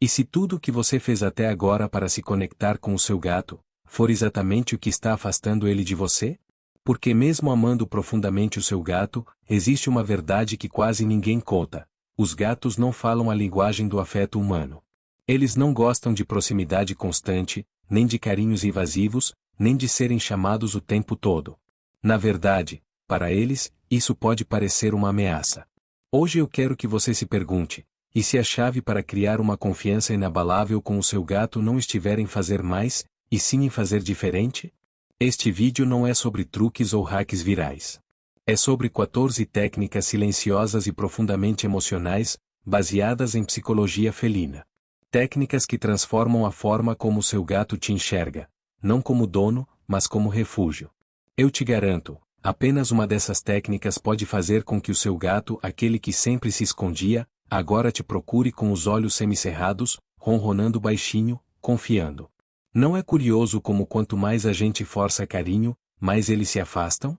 E se tudo o que você fez até agora para se conectar com o seu gato, for exatamente o que está afastando ele de você? Porque mesmo amando profundamente o seu gato, existe uma verdade que quase ninguém conta: os gatos não falam a linguagem do afeto humano. Eles não gostam de proximidade constante, nem de carinhos invasivos, nem de serem chamados o tempo todo. Na verdade, para eles, isso pode parecer uma ameaça. Hoje eu quero que você se pergunte: e se a chave para criar uma confiança inabalável com o seu gato não estiver em fazer mais, e sim em fazer diferente? Este vídeo não é sobre truques ou hacks virais. É sobre 14 técnicas silenciosas e profundamente emocionais, baseadas em psicologia felina. Técnicas que transformam a forma como o seu gato te enxerga, não como dono, mas como refúgio. Eu te garanto, apenas uma dessas técnicas pode fazer com que o seu gato, aquele que sempre se escondia, agora te procure com os olhos semicerrados, ronronando baixinho, confiando. Não é curioso como quanto mais a gente força carinho, mais eles se afastam?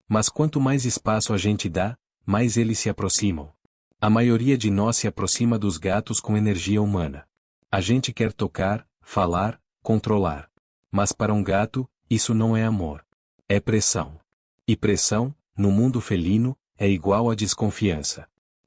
Mas quanto mais espaço a gente dá, mais eles se aproximam. A maioria de nós se aproxima dos gatos com energia humana. A gente quer tocar, falar, controlar. Mas para um gato, isso não é amor. É pressão. E pressão, no mundo felino, é igual a desconfiança.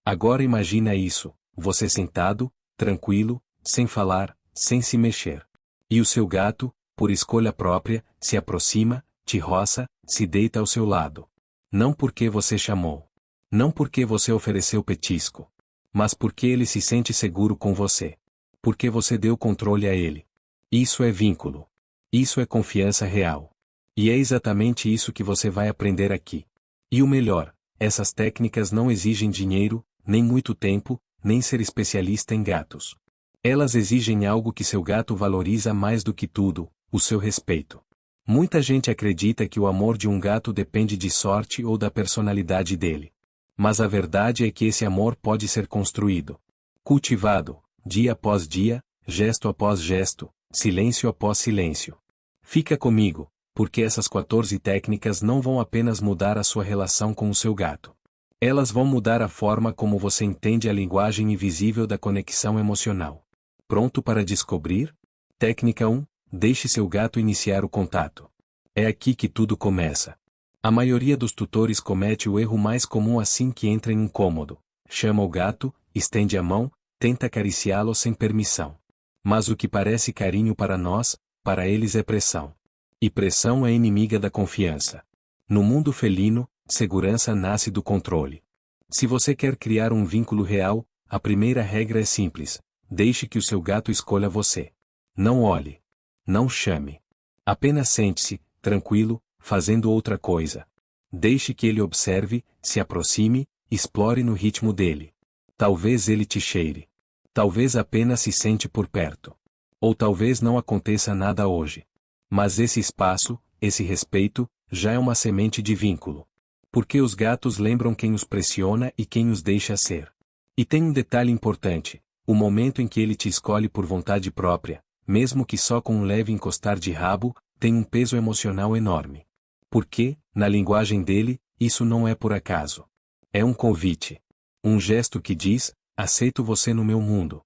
Agora imagina isso, você sentado, tranquilo, sem falar, sem se mexer. E o seu gato, por escolha própria, se aproxima, te roça, se deita ao seu lado. Não porque você chamou. Não porque você ofereceu petisco. Mas porque ele se sente seguro com você. Porque você deu controle a ele. Isso é vínculo. Isso é confiança real. E é exatamente isso que você vai aprender aqui. E o melhor, essas técnicas não exigem dinheiro, nem muito tempo, nem ser especialista em gatos. Elas exigem algo que seu gato valoriza mais do que tudo: o seu respeito. Muita gente acredita que o amor de um gato depende de sorte ou da personalidade dele. Mas a verdade é que esse amor pode ser construído, cultivado, dia após dia, gesto após gesto, silêncio após silêncio. Fica comigo, porque essas 14 técnicas não vão apenas mudar a sua relação com o seu gato. Elas vão mudar a forma como você entende a linguagem invisível da conexão emocional. Pronto para descobrir? Técnica 1. Deixe seu gato iniciar o contato. É aqui que tudo começa. A maioria dos tutores comete o erro mais comum assim que entra em um cômodo. Chama o gato, estende a mão, tenta acariciá-lo sem permissão. Mas o que parece carinho para nós, para eles é pressão. E pressão é inimiga da confiança. No mundo felino, segurança nasce do controle. Se você quer criar um vínculo real, a primeira regra é simples: deixe que o seu gato escolha você. Não olhe. Não chame. Apenas sente-se, tranquilo, fazendo outra coisa. Deixe que ele observe, se aproxime, explore no ritmo dele. Talvez ele te cheire. Talvez apenas se sente por perto. Ou talvez não aconteça nada hoje. Mas esse espaço, esse respeito, já é uma semente de vínculo. Porque os gatos lembram quem os pressiona e quem os deixa ser. E tem um detalhe importante: o momento em que ele te escolhe por vontade própria, mesmo que só com um leve encostar de rabo, tem um peso emocional enorme. Porque, na linguagem dele, isso não é por acaso. É um convite. Um gesto que diz: aceito você no meu mundo.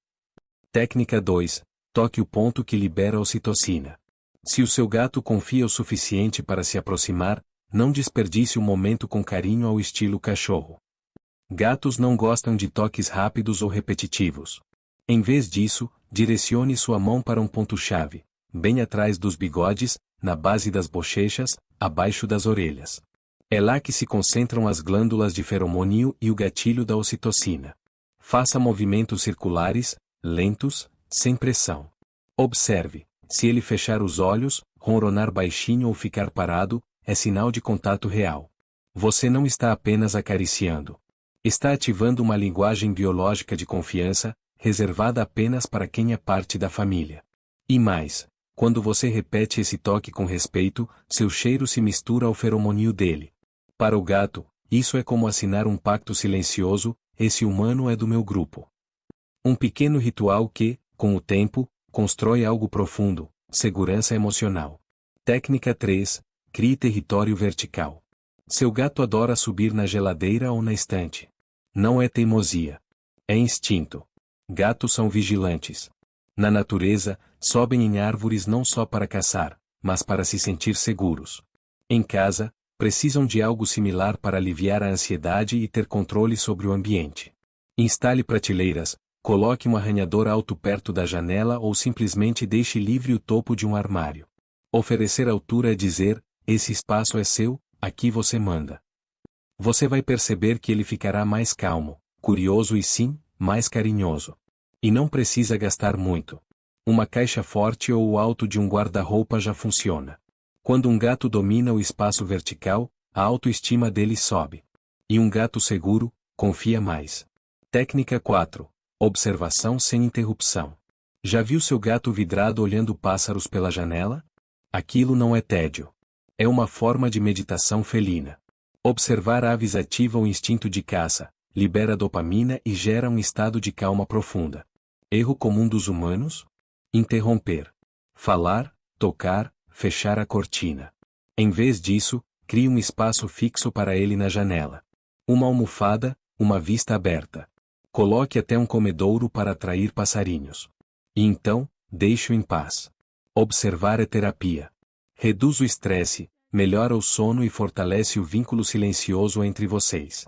Técnica 2. Toque o ponto que libera a ocitocina. Se o seu gato confia o suficiente para se aproximar, não desperdice o momento com carinho ao estilo cachorro. Gatos não gostam de toques rápidos ou repetitivos. Em vez disso, direcione sua mão para um ponto-chave, bem atrás dos bigodes, na base das bochechas, abaixo das orelhas. É lá que se concentram as glândulas de feromônio e o gatilho da ocitocina. Faça movimentos circulares, lentos, sem pressão. Observe: se ele fechar os olhos, ronronar baixinho ou ficar parado, é sinal de contato real. Você não está apenas acariciando. Está ativando uma linguagem biológica de confiança, reservada apenas para quem é parte da família. E mais, quando você repete esse toque com respeito, seu cheiro se mistura ao feromônio dele. Para o gato, isso é como assinar um pacto silencioso: esse humano é do meu grupo. Um pequeno ritual que, com o tempo, constrói algo profundo: segurança emocional. Técnica 3. Crie território vertical. Seu gato adora subir na geladeira ou na estante. Não é teimosia. É instinto. Gatos são vigilantes. Na natureza, sobem em árvores não só para caçar, mas para se sentir seguros. Em casa, precisam de algo similar para aliviar a ansiedade e ter controle sobre o ambiente. Instale prateleiras, coloque um arranhador alto perto da janela ou simplesmente deixe livre o topo de um armário. Oferecer altura é dizer: esse espaço é seu, aqui você manda. Você vai perceber que ele ficará mais calmo, curioso e sim, mais carinhoso. E não precisa gastar muito. Uma caixa forte ou o alto de um guarda-roupa já funciona. Quando um gato domina o espaço vertical, a autoestima dele sobe. E um gato seguro, confia mais. Técnica 4. Observação sem interrupção. Já viu seu gato vidrado olhando pássaros pela janela? Aquilo não é tédio. É uma forma de meditação felina. Observar aves ativa o instinto de caça, libera dopamina e gera um estado de calma profunda. Erro comum dos humanos? Interromper. Falar, tocar, fechar a cortina. Em vez disso, crie um espaço fixo para ele na janela. Uma almofada, uma vista aberta. Coloque até um comedouro para atrair passarinhos. E então, deixe-o em paz. Observar é terapia. Reduz o estresse, melhora o sono e fortalece o vínculo silencioso entre vocês.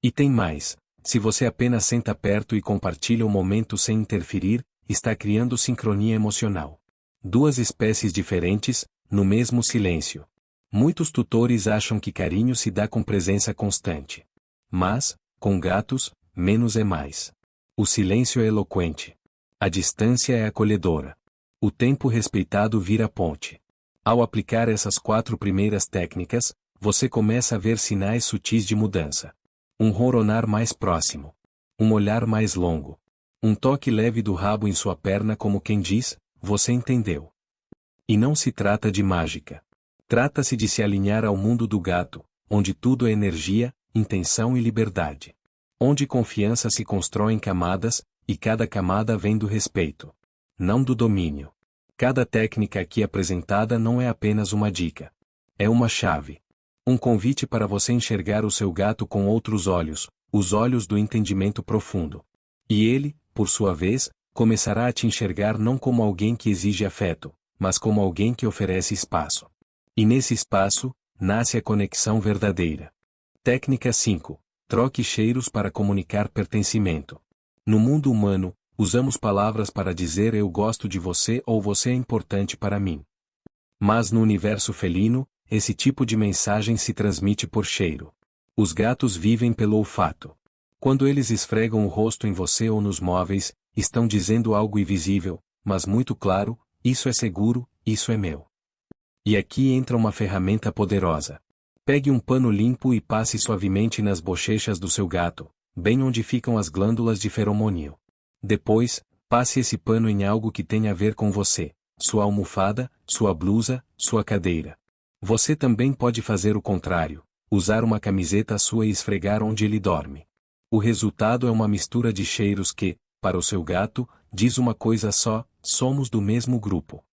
E tem mais: se você apenas senta perto e compartilha o momento sem interferir, está criando sincronia emocional. Duas espécies diferentes, no mesmo silêncio. Muitos tutores acham que carinho se dá com presença constante. Mas, com gatos, menos é mais. O silêncio é eloquente. A distância é acolhedora. O tempo respeitado vira ponte. Ao aplicar essas 4 primeiras técnicas, você começa a ver sinais sutis de mudança. Um roronar mais próximo. Um olhar mais longo. Um toque leve do rabo em sua perna como quem diz: você entendeu. E não se trata de mágica. Trata-se de se alinhar ao mundo do gato, onde tudo é energia, intenção e liberdade. Onde confiança se constrói em camadas, e cada camada vem do respeito. Não do domínio. Cada técnica aqui apresentada não é apenas uma dica. É uma chave. Um convite para você enxergar o seu gato com outros olhos, os olhos do entendimento profundo. E ele, por sua vez, começará a te enxergar não como alguém que exige afeto, mas como alguém que oferece espaço. E nesse espaço, nasce a conexão verdadeira. Técnica 5. Troque cheiros para comunicar pertencimento. No mundo humano, usamos palavras para dizer eu gosto de você ou você é importante para mim. Mas no universo felino, esse tipo de mensagem se transmite por cheiro. Os gatos vivem pelo olfato. Quando eles esfregam o rosto em você ou nos móveis, estão dizendo algo invisível, mas muito claro: isso é seguro, isso é meu. E aqui entra uma ferramenta poderosa. Pegue um pano limpo e passe suavemente nas bochechas do seu gato, bem onde ficam as glândulas de feromônio. Depois, passe esse pano em algo que tenha a ver com você: sua almofada, sua blusa, sua cadeira. Você também pode fazer o contrário: usar uma camiseta sua e esfregar onde ele dorme. O resultado é uma mistura de cheiros que, para o seu gato, diz uma coisa só: somos do mesmo grupo.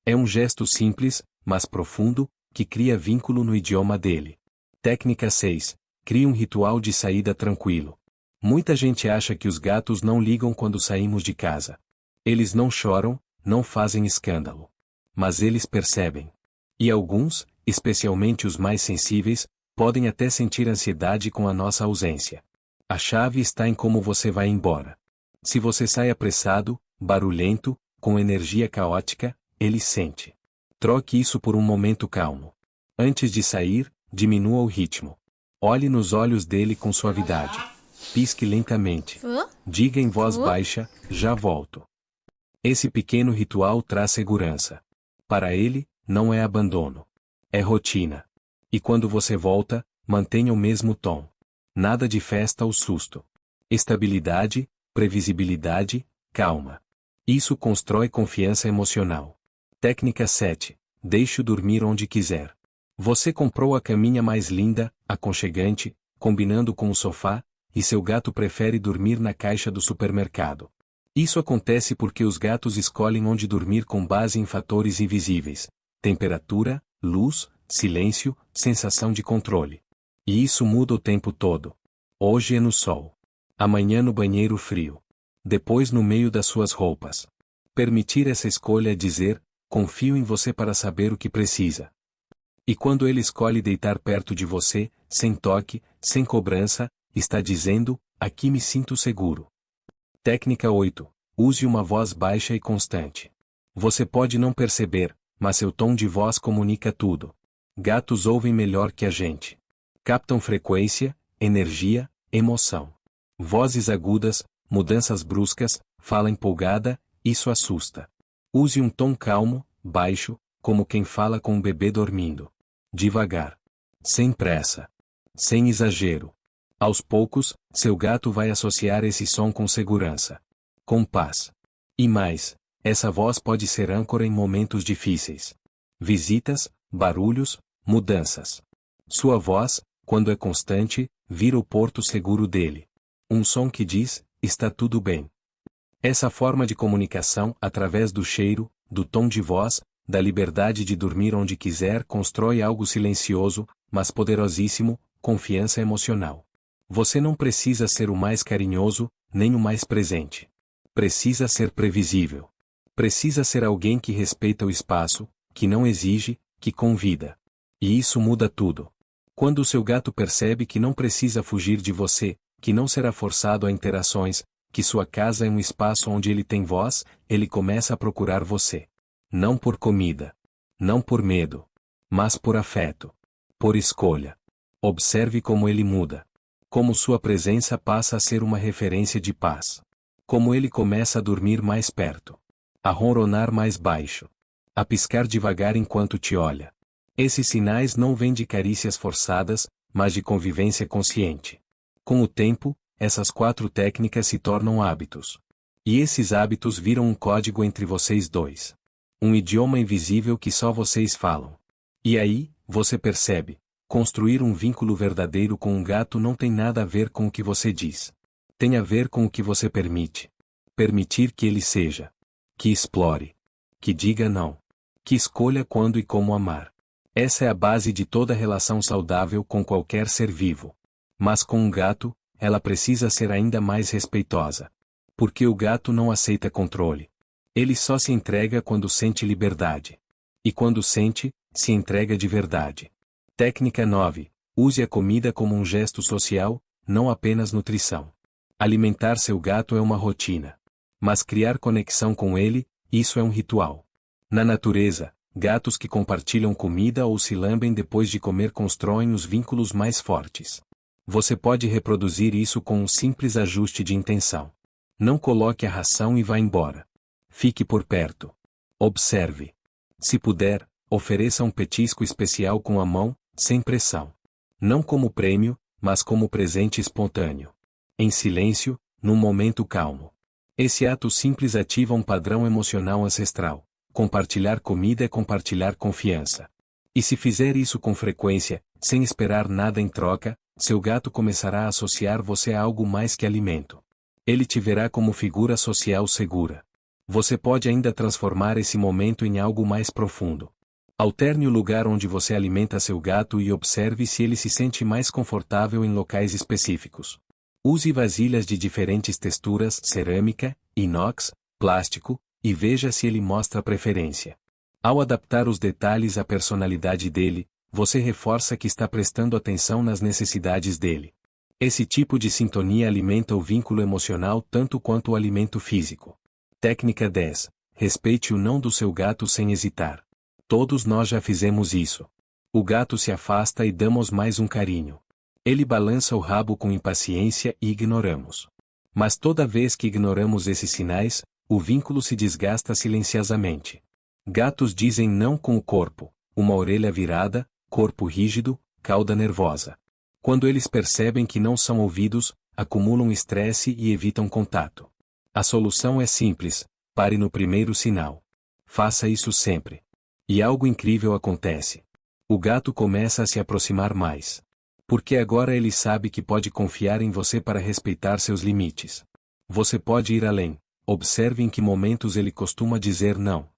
É um gesto simples, mas profundo, que cria vínculo no idioma dele. Técnica 6. Crie um ritual de saída tranquilo. Muita gente acha que os gatos não ligam quando saímos de casa. Eles não choram, não fazem escândalo. Mas eles percebem. E alguns, especialmente os mais sensíveis, podem até sentir ansiedade com a nossa ausência. A chave está em como você vai embora. Se você sai apressado, barulhento, com energia caótica, ele sente. Troque isso por um momento calmo. Antes de sair, diminua o ritmo. Olhe nos olhos dele com suavidade. Pisque lentamente. Diga em voz baixa: já volto. Esse pequeno ritual traz segurança. Para ele, não é abandono. É rotina. E quando você volta, mantenha o mesmo tom. Nada de festa ou susto. Estabilidade, previsibilidade, calma. Isso constrói confiança emocional. Técnica 7. Deixe-o dormir onde quiser. Você comprou a caminha mais linda, aconchegante, combinando com o sofá, e seu gato prefere dormir na caixa do supermercado. Isso acontece porque os gatos escolhem onde dormir com base em fatores invisíveis: temperatura, luz, silêncio, sensação de controle. E isso muda o tempo todo. Hoje é no sol. Amanhã no banheiro frio. Depois no meio das suas roupas. Permitir essa escolha é dizer, confio em você para saber o que precisa. E quando ele escolhe deitar perto de você, sem toque, sem cobrança, está dizendo, aqui me sinto seguro. Técnica 8. Use uma voz baixa e constante. Você pode não perceber, mas seu tom de voz comunica tudo. Gatos ouvem melhor que a gente. Captam frequência, energia, emoção. Vozes agudas, mudanças bruscas, fala empolgada, isso assusta. Use um tom calmo, baixo, como quem fala com um bebê dormindo. Devagar. Sem pressa. Sem exagero. Aos poucos, seu gato vai associar esse som com segurança. Com paz. E mais, essa voz pode ser âncora em momentos difíceis. Visitas, barulhos, mudanças. Sua voz, quando é constante, vira o porto seguro dele. Um som que diz, está tudo bem. Essa forma de comunicação, através do cheiro, do tom de voz, da liberdade de dormir onde quiser, constrói algo silencioso, mas poderosíssimo, confiança emocional. Você não precisa ser o mais carinhoso, nem o mais presente. Precisa ser previsível. Precisa ser alguém que respeita o espaço, que não exige, que convida. E isso muda tudo. Quando o seu gato percebe que não precisa fugir de você, que não será forçado a interações, que sua casa é um espaço onde ele tem voz, ele começa a procurar você. Não por comida. Não por medo. Mas por afeto. Por escolha. Observe como ele muda. Como sua presença passa a ser uma referência de paz. Como ele começa a dormir mais perto. A ronronar mais baixo. A piscar devagar enquanto te olha. Esses sinais não vêm de carícias forçadas, mas de convivência consciente. Com o tempo, essas 4 técnicas se tornam hábitos. E esses hábitos viram um código entre vocês dois. Um idioma invisível que só vocês falam. E aí, você percebe, construir um vínculo verdadeiro com um gato não tem nada a ver com o que você diz. Tem a ver com o que você permite. Permitir que ele seja. Que explore. Que diga não. Que escolha quando e como amar. Essa é a base de toda relação saudável com qualquer ser vivo. Mas com um gato, ela precisa ser ainda mais respeitosa. Porque o gato não aceita controle. Ele só se entrega quando sente liberdade. E quando sente, se entrega de verdade. Técnica 9. Use a comida como um gesto social, não apenas nutrição. Alimentar seu gato é uma rotina. Mas criar conexão com ele, isso é um ritual. Na natureza, gatos que compartilham comida ou se lambem depois de comer constroem os vínculos mais fortes. Você pode reproduzir isso com um simples ajuste de intenção. Não coloque a ração e vá embora. Fique por perto. Observe. Se puder, ofereça um petisco especial com a mão, sem pressão. Não como prêmio, mas como presente espontâneo. Em silêncio, num momento calmo. Esse ato simples ativa um padrão emocional ancestral. Compartilhar comida é compartilhar confiança. E se fizer isso com frequência, sem esperar nada em troca, seu gato começará a associar você a algo mais que alimento. Ele te verá como figura social segura. Você pode ainda transformar esse momento em algo mais profundo. Alterne o lugar onde você alimenta seu gato e observe se ele se sente mais confortável em locais específicos. Use vasilhas de diferentes texturas, cerâmica, inox, plástico, e veja se ele mostra preferência. Ao adaptar os detalhes à personalidade dele, você reforça que está prestando atenção nas necessidades dele. Esse tipo de sintonia alimenta o vínculo emocional tanto quanto o alimento físico. Técnica 10. Respeite o não do seu gato sem hesitar. Todos nós já fizemos isso. O gato se afasta e damos mais um carinho. Ele balança o rabo com impaciência e ignoramos. Mas toda vez que ignoramos esses sinais, o vínculo se desgasta silenciosamente. Gatos dizem não com o corpo, uma orelha virada, corpo rígido, cauda nervosa. Quando eles percebem que não são ouvidos, acumulam estresse e evitam contato. A solução é simples: pare no primeiro sinal. Faça isso sempre. E algo incrível acontece. O gato começa a se aproximar mais. Porque agora ele sabe que pode confiar em você para respeitar seus limites. Você pode ir além. Observe em que momentos ele costuma dizer não.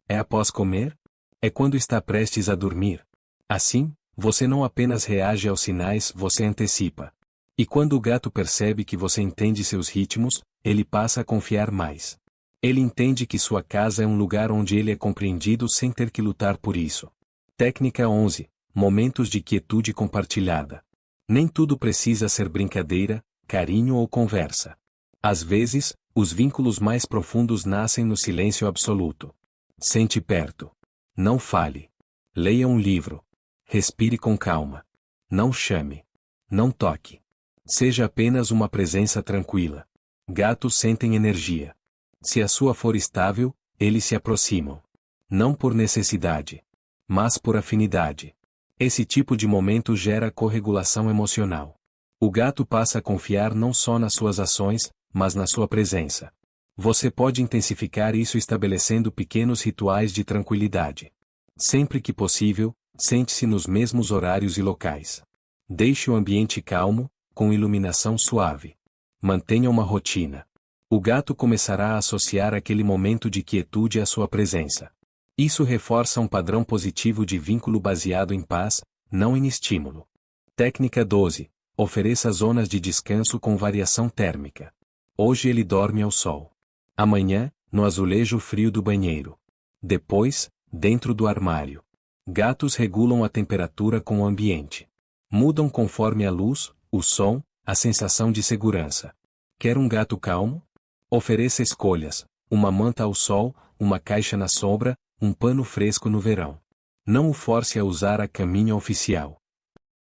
É após comer? É quando está prestes a dormir. Assim, você não apenas reage aos sinais, você antecipa. E quando o gato percebe que você entende seus ritmos, ele passa a confiar mais. Ele entende que sua casa é um lugar onde ele é compreendido sem ter que lutar por isso. Técnica 11. Momentos de quietude compartilhada. Nem tudo precisa ser brincadeira, carinho ou conversa. Às vezes, os vínculos mais profundos nascem no silêncio absoluto. Sente perto. Não fale. Leia um livro. Respire com calma. Não chame. Não toque. Seja apenas uma presença tranquila. Gatos sentem energia. Se a sua for estável, eles se aproximam. Não por necessidade, mas por afinidade. Esse tipo de momento gera corregulação emocional. O gato passa a confiar não só nas suas ações, mas na sua presença. Você pode intensificar isso estabelecendo pequenos rituais de tranquilidade. Sempre que possível, sente-se nos mesmos horários e locais. Deixe o ambiente calmo, com iluminação suave. Mantenha uma rotina. O gato começará a associar aquele momento de quietude à sua presença. Isso reforça um padrão positivo de vínculo baseado em paz, não em estímulo. Técnica 12. Ofereça zonas de descanso com variação térmica. Hoje ele dorme ao sol. Amanhã, no azulejo frio do banheiro. Depois, dentro do armário. Gatos regulam a temperatura com o ambiente. Mudam conforme a luz, o som, a sensação de segurança. Quer um gato calmo? Ofereça escolhas: uma manta ao sol, uma caixa na sombra, um pano fresco no verão. Não o force a usar a caminha oficial.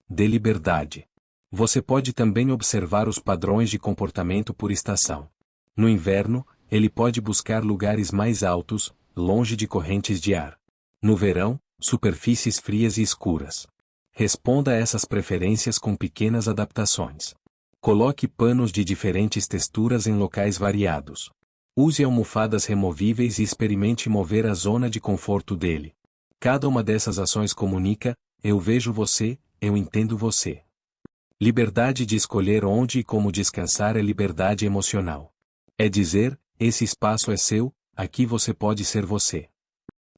Dê liberdade. Você pode também observar os padrões de comportamento por estação. No inverno, ele pode buscar lugares mais altos, longe de correntes de ar. No verão, superfícies frias e escuras. Responda a essas preferências com pequenas adaptações. Coloque panos de diferentes texturas em locais variados. Use almofadas removíveis e experimente mover a zona de conforto dele. Cada uma dessas ações comunica: eu vejo você, eu entendo você. Liberdade de escolher onde e como descansar é liberdade emocional. É dizer: esse espaço é seu, aqui você pode ser você.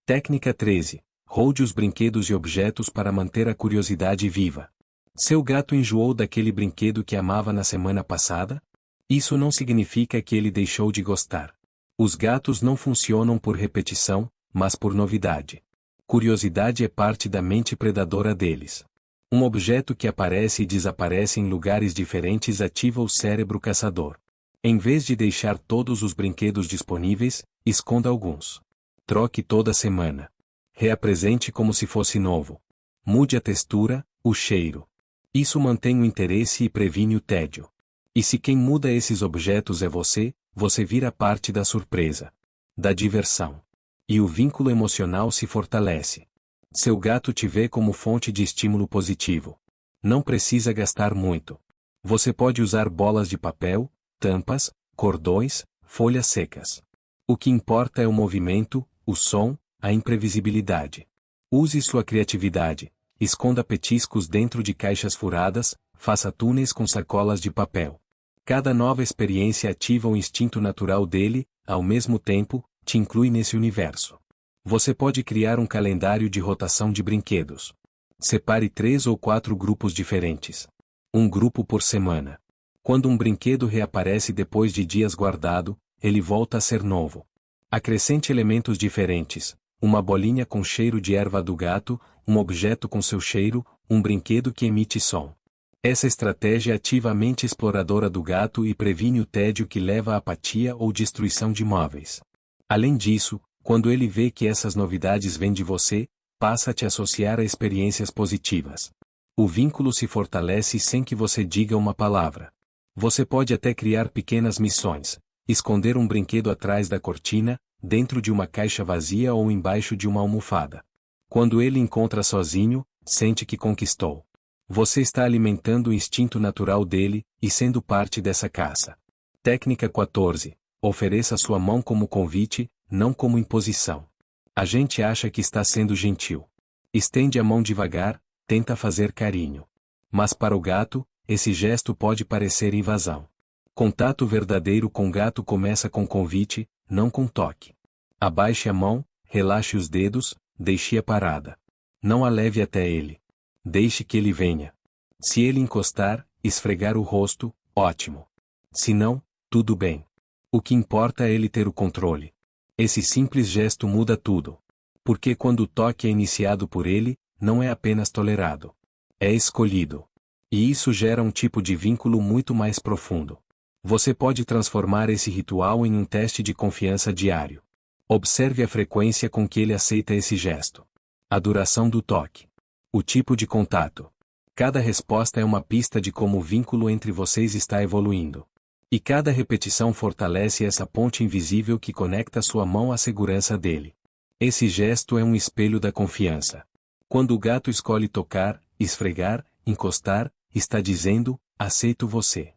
Técnica 13. Roube os brinquedos e objetos para manter a curiosidade viva. Seu gato enjoou daquele brinquedo que amava na semana passada? Isso não significa que ele deixou de gostar. Os gatos não funcionam por repetição, mas por novidade. Curiosidade é parte da mente predadora deles. Um objeto que aparece e desaparece em lugares diferentes ativa o cérebro caçador. Em vez de deixar todos os brinquedos disponíveis, esconda alguns. Troque toda semana. Reapresente como se fosse novo. Mude a textura, o cheiro. Isso mantém o interesse e previne o tédio. E se quem muda esses objetos é você, você vira parte da surpresa, da diversão. E o vínculo emocional se fortalece. Seu gato te vê como fonte de estímulo positivo. Não precisa gastar muito. Você pode usar bolas de papel, tampas, cordões, folhas secas. O que importa é o movimento, o som, a imprevisibilidade. Use sua criatividade. Esconda petiscos dentro de caixas furadas, faça túneis com sacolas de papel. Cada nova experiência ativa o instinto natural dele, ao mesmo tempo, te inclui nesse universo. Você pode criar um calendário de rotação de brinquedos. Separe 3 ou 4 grupos diferentes. Um grupo por semana. Quando um brinquedo reaparece depois de dias guardado, ele volta a ser novo. Acrescente elementos diferentes. Uma bolinha com cheiro de erva do gato, um objeto com seu cheiro, um brinquedo que emite som. Essa estratégia ativa a mente exploradora do gato e previne o tédio que leva à apatia ou destruição de móveis. Além disso, quando ele vê que essas novidades vêm de você, passa a te associar a experiências positivas. O vínculo se fortalece sem que você diga uma palavra. Você pode até criar pequenas missões: esconder um brinquedo atrás da cortina, dentro de uma caixa vazia ou embaixo de uma almofada. Quando ele encontra sozinho, sente que conquistou. Você está alimentando o instinto natural dele, e sendo parte dessa caça. Técnica 14. Ofereça sua mão como convite, não como imposição. A gente acha que está sendo gentil. Estende a mão devagar, tenta fazer carinho. Mas para o gato, esse gesto pode parecer invasão. Contato verdadeiro com gato começa com convite, não com toque. Abaixe a mão, relaxe os dedos, deixe-a parada. Não a leve até ele. Deixe que ele venha. Se ele encostar, esfregar o rosto, ótimo. Se não, tudo bem. O que importa é ele ter o controle. Esse simples gesto muda tudo. Porque quando o toque é iniciado por ele, não é apenas tolerado. É escolhido. E isso gera um tipo de vínculo muito mais profundo. Você pode transformar esse ritual em um teste de confiança diário. Observe a frequência com que ele aceita esse gesto. A duração do toque. O tipo de contato. Cada resposta é uma pista de como o vínculo entre vocês está evoluindo. E cada repetição fortalece essa ponte invisível que conecta sua mão à segurança dele. Esse gesto é um espelho da confiança. Quando o gato escolhe tocar, esfregar, encostar, está dizendo: aceito você.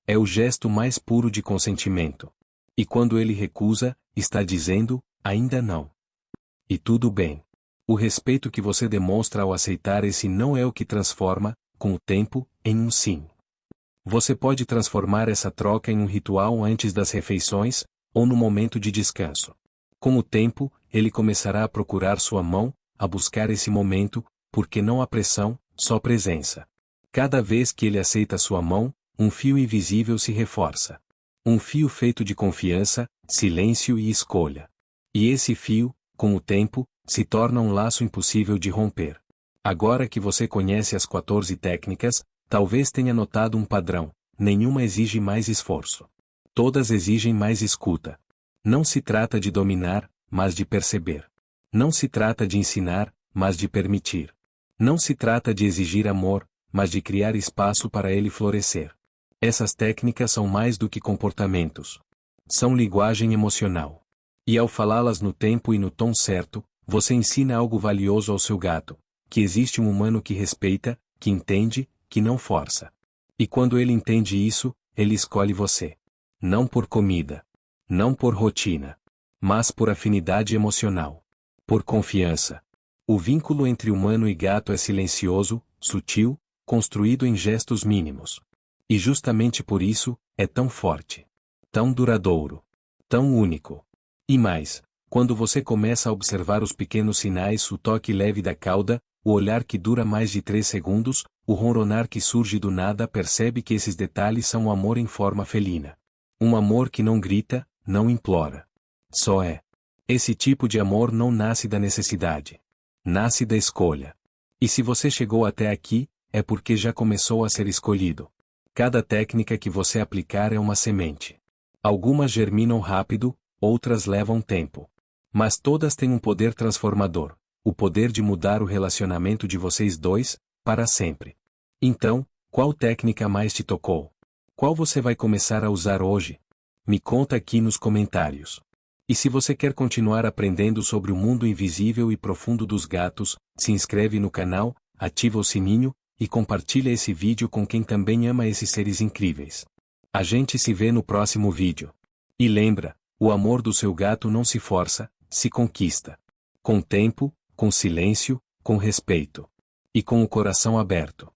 É o gesto mais puro de consentimento. E quando ele recusa, está dizendo: ainda não. E tudo bem. O respeito que você demonstra ao aceitar esse não é o que transforma, com o tempo, em um sim. Você pode transformar essa troca em um ritual antes das refeições, ou no momento de descanso. Com o tempo, ele começará a procurar sua mão, a buscar esse momento, porque não há pressão, só presença. Cada vez que ele aceita sua mão, um fio invisível se reforça. Um fio feito de confiança, silêncio e escolha. E esse fio, com o tempo, se torna um laço impossível de romper. Agora que você conhece as 14 técnicas, talvez tenha notado um padrão: nenhuma exige mais esforço. Todas exigem mais escuta. Não se trata de dominar, mas de perceber. Não se trata de ensinar, mas de permitir. Não se trata de exigir amor, mas de criar espaço para ele florescer. Essas técnicas são mais do que comportamentos. São linguagem emocional. E ao falá-las no tempo e no tom certo, você ensina algo valioso ao seu gato: que existe um humano que respeita, que entende, que não força. E quando ele entende isso, ele escolhe você. Não por comida. Não por rotina. Mas por afinidade emocional. Por confiança. O vínculo entre humano e gato é silencioso, sutil, construído em gestos mínimos. E justamente por isso, é tão forte. Tão duradouro. Tão único. E mais, quando você começa a observar os pequenos sinais: o toque leve da cauda, o olhar que dura mais de 3 segundos, o ronronar que surge do nada, percebe que esses detalhes são o amor em forma felina. Um amor que não grita, não implora. Só é. Esse tipo de amor não nasce da necessidade. Nasce da escolha. E se você chegou até aqui, é porque já começou a ser escolhido. Cada técnica que você aplicar é uma semente. Algumas germinam rápido, outras levam tempo. Mas todas têm um poder transformador. O poder de mudar o relacionamento de vocês dois, para sempre. Então, qual técnica mais te tocou? Qual você vai começar a usar hoje? Me conta aqui nos comentários. E se você quer continuar aprendendo sobre o mundo invisível e profundo dos gatos, se inscreve no canal, ativa o sininho, e compartilha esse vídeo com quem também ama esses seres incríveis. A gente se vê no próximo vídeo. E lembra, o amor do seu gato não se força, se conquista. Com tempo, com silêncio, com respeito. E com o coração aberto.